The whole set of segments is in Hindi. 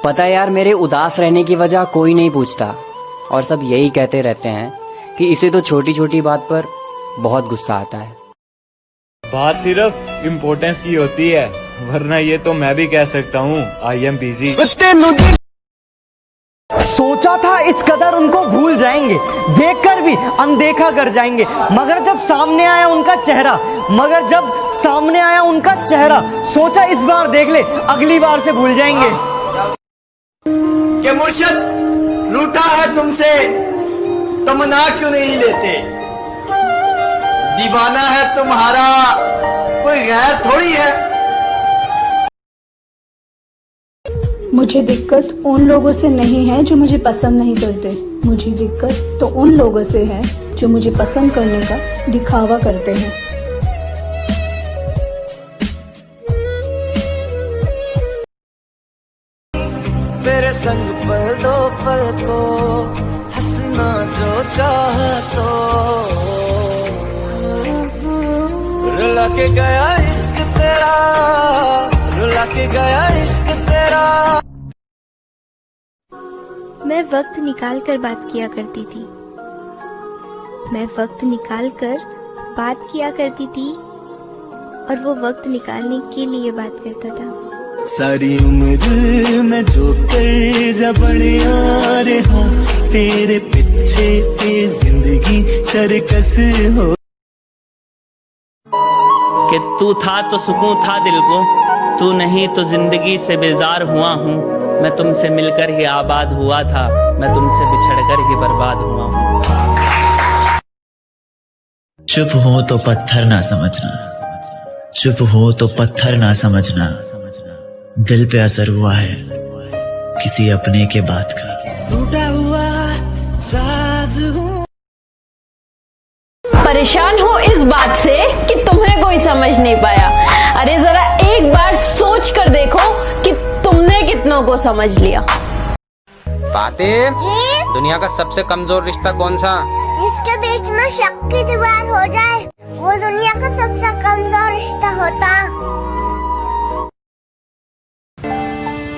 पता है यार, मेरे उदास रहने की वजह कोई नहीं पूछता और सब यही कहते रहते हैं कि इसे तो छोटी छोटी बात पर बहुत गुस्सा आता है। बात सिर्फ इम्पोर्टेंस की होती है, वरना ये तो मैं भी कह सकता हूँ आई एम बिजी। सोचा था इस कदर उनको भूल जाएंगे, देखकर भी अनदेखा कर जाएंगे, मगर जब सामने आया उनका चेहरा सोचा इस बार देख ले, अगली बार से भूल जाएंगे। कि मुर्शद रूठा है तुमसे तो मना क्यों नहीं लेते, दीवाना है तुम्हारा कोई गैर थोड़ी है। मुझे दिक्कत उन लोगों से नहीं है जो मुझे पसंद नहीं करते, मुझे दिक्कत तो उन लोगों से है जो मुझे पसंद करने का दिखावा करते हैं। तेरे संग पर दो पल को हंसना जो चाहा तो, रुला के गया इश्क तेरा, रुला के गया इश्क तेरा। मैं वक्त निकाल कर बात किया करती थी, मैं वक्त निकाल कर बात किया करती थी और वो वक्त निकालने के लिए बात करता था। सारी उम्र मैं जो कर जबड़िया रहा, तेरे पीछे की जिंदगी सर्कस हो। कि तू था तो सुकून था दिल को, तू नहीं तो जिंदगी से बेजार हुआ हूँ। मैं तुमसे मिलकर ही आबाद हुआ था, मैं तुमसे बिछड़कर ही बर्बाद हुआ हूँ। चुप हो तो पत्थर ना समझना, चुप हो तो पत्थर ना समझना, दिल पे असर हुआ है किसी अपने के बात का। टूटा हुआ साज हूँ, परेशान हो इस बात से कि तुम्हें कोई समझ नहीं पाया। अरे जरा एक बार सोच कर देखो कि तुमने कितनों को समझ लिया। फातिम, दुनिया का सबसे कमजोर रिश्ता कौन सा? जिसके बीच में शक की दीवार हो जाए, वो दुनिया का सबसे कमजोर रिश्ता होता।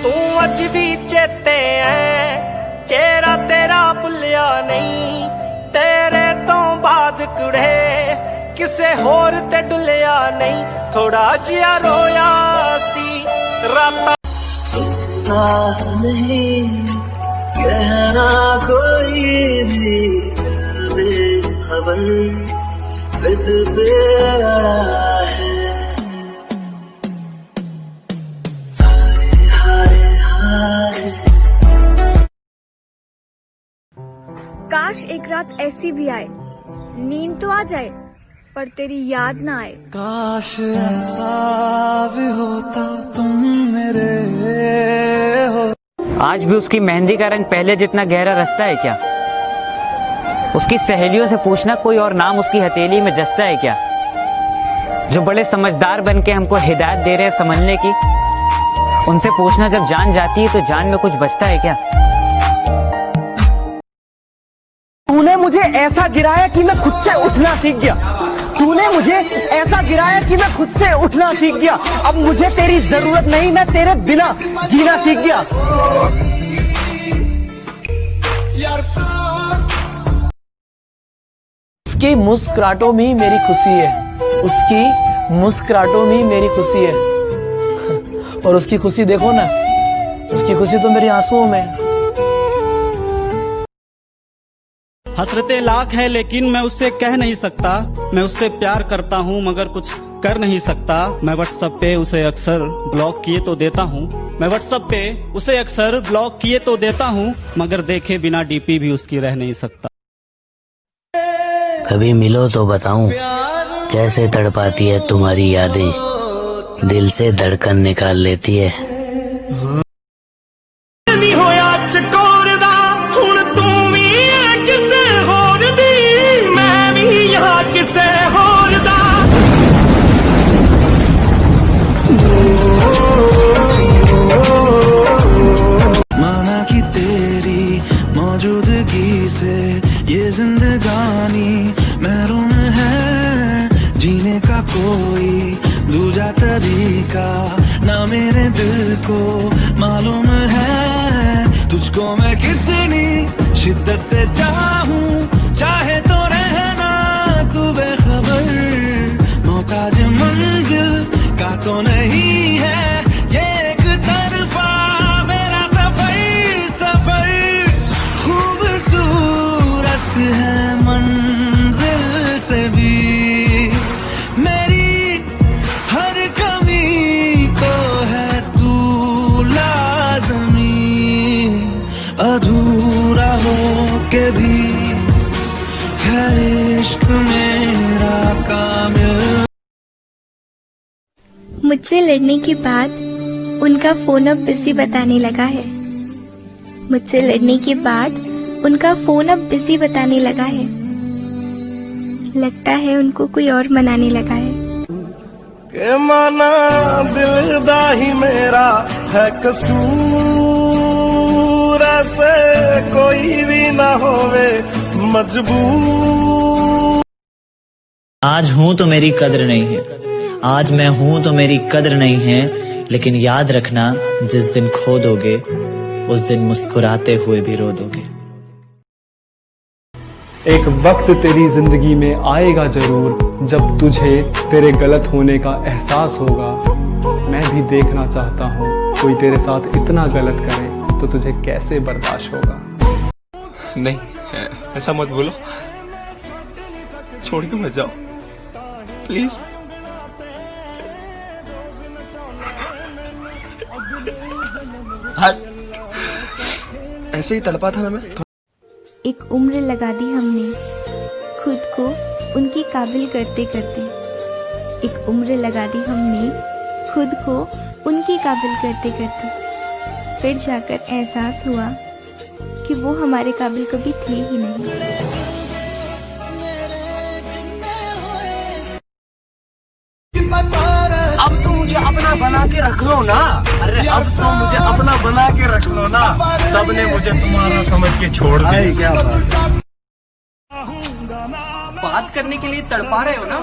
तू अज भी चेते है, चेहरा तेरा भुलिया नहीं, तेरे तो बाद कुड़े किसे होर ते डुलिया नहीं। थोड़ा जिया रोया सी राता नहीं कहना कोई भी, खबर जिद पे आया है। काश एक रात ऐसी भी आए, नींद तो आ जाए पर तेरी याद ना आए। काश ऐसा भी होता तुम मेरे हो। आज भी उसकी मेहंदी का रंग पहले जितना गहरा रचता है क्या? उसकी सहेलियों से पूछना कोई और नाम उसकी हथेली में जचता है क्या? जो बड़े समझदार बन के हमको हिदायत दे रहे हैं समझने की, उनसे पूछना जब जान जाती है तो जान में कुछ बचता है क्या? तूने मुझे ऐसा गिराया कि मैं खुद से उठना सीख गया, तूने मुझे ऐसा गिराया कि मैं खुद से उठना सीख गया। अब मुझे तेरी जरूरत नहीं, मैं तेरे बिना जीना सीख गया। उसकी मुस्कुराहटों में ही मेरी खुशी है, उसकी मुस्कुराहटों में ही मेरी खुशी है। और उसकी खुशी देखो ना, उसकी खुशी तो मेरी आंसुओं में है। हसरतें लाख है लेकिन मैं उससे कह नहीं सकता, मैं उससे प्यार करता हूँ मगर कुछ कर नहीं सकता। मैं व्हाट्सएप पे उसे अक्सर ब्लॉक किए तो देता हूँ, मैं व्हाट्सएप पे उसे अक्सर ब्लॉक किए तो देता हूँ, मगर देखे बिना डीपी भी उसकी रह नहीं सकता। कभी मिलो तो बताऊं कैसे तड़पाती है तुम्हारी यादें, दिल से धड़कन निकाल लेती है। माना कि तेरी मौजूदगी से ये जिंदगानी महरूम है, जीने का कोई दूजा तरीका ना मेरे दिल को तुझको मैं कितनी शिद्दत से चाहूं, चाहे तो रहना तू बेखबर, मोहताज मंजिल का तो नहीं है ये एक तरफा मेरा सफर, सफर खूबसूरत है मंजिल से भी मेरी हर कमी को है तू लाज़मी, अधूरा हो के भी है इश्क मेरा कामिल। मुझसे लड़ने के बाद उनका फोन अब बिजी बताने लगा है। मुझसे लड़ने के बाद उनका फोन अब बिजी बताने लगा है। लगता है उनको कोई और मनाने लगा है। के माना दिल दा ही मेरा है कसूर, ऐसे कोई भी ना होवे मजबूर। आज हूँ तो मेरी कद्र नहीं है, आज मैं हूँ तो मेरी कद्र नहीं है, लेकिन याद रखना जिस दिन खो दोगे उस दिन मुस्कुराते हुए भी रो दोगे। एक वक्त तेरी जिंदगी में आएगा जरूर, जब तुझे तेरे गलत होने का एहसास होगा। मैं भी देखना चाहता हूँ कोई तेरे साथ इतना गलत करे तो तुझे कैसे बर्दाश्त होगा। नहीं ऐसा मत बोलो, छोड़ के मत जाओ प्लीज। ऐसे ही तड़पा था ना मैं। एक उम्र लगा दी हमने खुद को उनके काबिल करते करते, एक उम्र लगा दी हमने खुद को उनके काबिल करते करते, फिर जाकर एहसास हुआ कि वो हमारे काबिल कभी थे ही नहीं। अब तो मुझे अपना बना के रख लो ना, अरे अब तो मुझे अपना बना के रख लो ना, सबने मुझे तुम्हारा समझ के छोड़ दिया। क्या बात करने के लिए तड़पा रहे हो ना,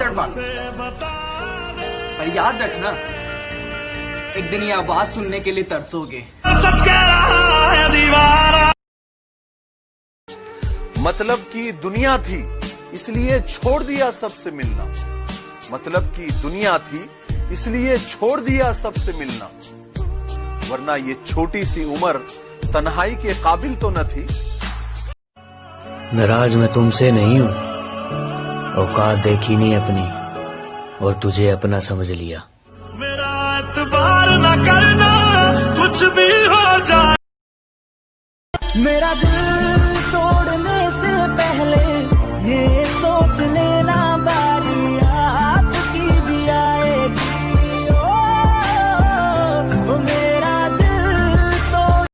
तड़पा, पर याद रखना एक दिन ये आवाज सुनने के लिए तरसोगे। सच कह रहा है दीवारा। मतलब कि दुनिया थी इसलिए छोड़ दिया सबसे मिलना, मतलब कि दुनिया थी इसलिए छोड़ दिया सबसे मिलना, वरना ये छोटी सी उम्र तन्हाई के काबिल तो न थी। नाराज मैं तुमसे नहीं हूँ, औकात देखी नहीं अपनी और तुझे अपना समझ लिया। मेरा एतबार न करना कुछ भी हो जाए। मेरा दिल तोड़ने से पहले ये सोच लेना बारी आपकी भी आएगी। ओ मेरा दिल तोड़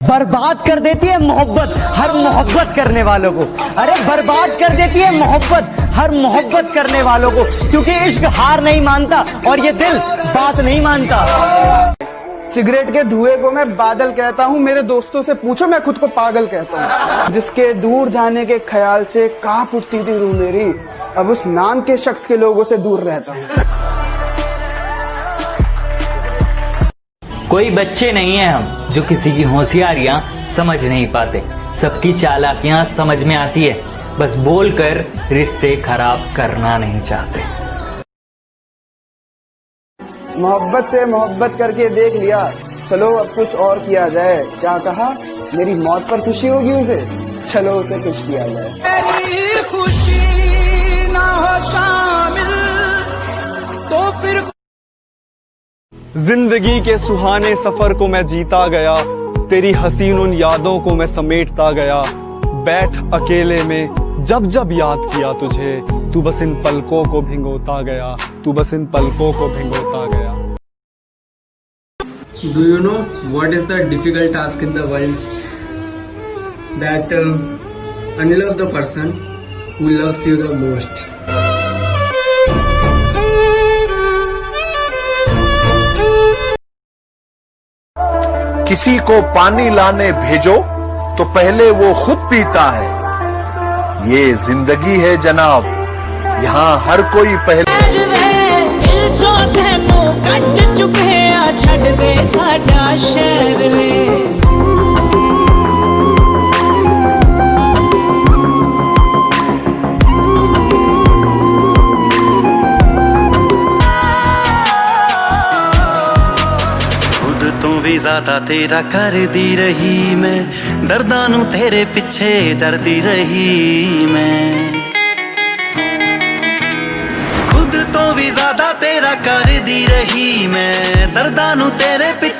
बर्बाद कर देती है मोहब्बत हर मोहब्बत करने वालों को। अरे बर्बाद कर देती है मोहब्बत हर मोहब्बत करने वालों को, क्योंकि इश्क हार नहीं मानता और ये दिल बात नहीं मानता। सिगरेट के धुएं को मैं बादल कहता हूँ, मेरे दोस्तों से पूछो मैं खुद को पागल कहता हूँ। जिसके दूर जाने के ख्याल से कांप उठती थी रूह मेरी, अब उस नाम के शख्स के लोगों से दूर रहता हूँ। कोई बच्चे नहीं है हम जो किसी की होशियारियां समझ नहीं पाते, सबकी चालाकियां समझ में आती है, बस बोलकर रिश्ते खराब करना नहीं चाहते। मोहब्बत से मोहब्बत करके देख लिया, चलो अब कुछ और किया जाए। क्या कहा, मेरी मौत पर खुशी होगी उसे, चलो उसे खुश किया जाए। मेरी खुशी ना हो शामिल तो फिर जिंदगी के सुहाने सफर को मैं जीता गया, तेरी हसीन उन यादों को मैं समेटता गया। बैठ अकेले में जब जब याद किया तुझे, तू बस इन पलकों को भिगोता गया, तू बस इन पलकों को भिगोता गया। Do you know what is the difficult task in the world? That unlove the person who loves you the most. किसी को पानी लाने भेजो तो पहले वो खुद पीता है, ये जिंदगी है जनाब, यहाँ हर कोई पहले। दिल जो तेनू कट चुके आ छड़ दे साडे शहर ले। ਵੀ ਜ਼ਿਆਦਾ ਤੇਰਾ ਕਰਦੀ ਰਹੀ ਮੈਂ, ਦਰਦਾਂ ਨੂੰ ਤੇਰੇ ਪਿੱਛੇ ਜਰਦੀ ਰਹੀ ਮੈਂ, ਖੁਦ ਤੋਂ ਵੀ ਜ਼ਿਆਦਾ ਤੇਰਾ ਕਰਦੀ ਰਹੀ ਮੈਂ, ਦਰਦਾਂ ਨੂੰ ਤੇਰੇ ਪਿੱਛੇ